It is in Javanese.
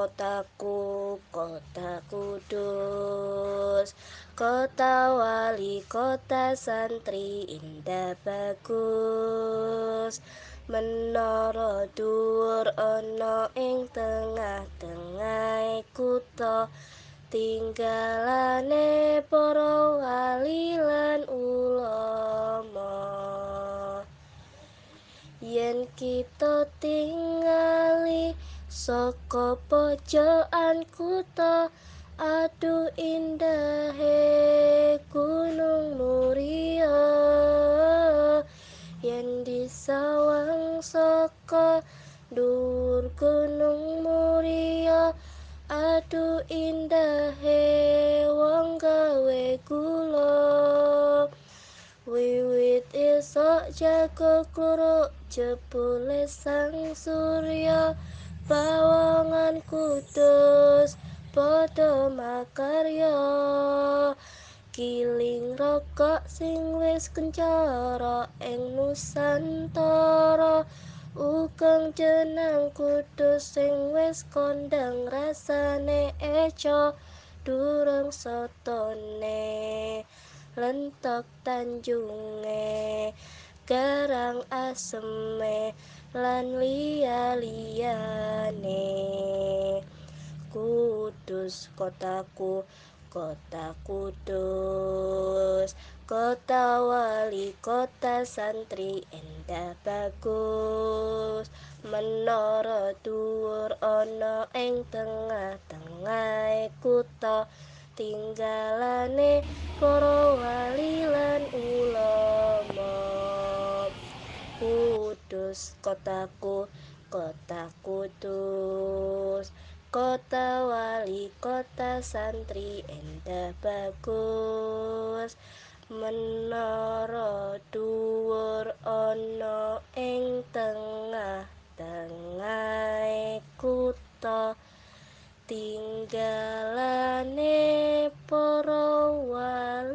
kotaku, kota kudus, kota wali, kota santri, indah bagus. Menara dhuwur ana ing tengah-tengahé kutha, tinggalane para wali lan ulama. Yen kita tingali saka pojokan kutha, aduh indahe Gunung Muria. Yen disawang saka dhuwur Gunung Muria, aduh indahe wong gawe gula. Wiwit esuk jago kluruk jebule sang surya, pawongan kudus padha makarya. Kiling rokok sing wis kencara ing Nusantara, ugeng jeneng kudus sing wis kondang rasane eco durung sotone. Lentok tanjunge, garang aseme, lan liya-liyane. Kudus kotaku, kota kudus, kota wali, kota santri, endah bagus. Menara dhuwur ana ing tengah-tengahé kutha, tinggalane para wali lan ulama. Kudus kotaku, kota kudus, kota wali, kota santri, endah bagus. Menara dhuwur ana ing tengah-tengahé kutha, tinggalane para wali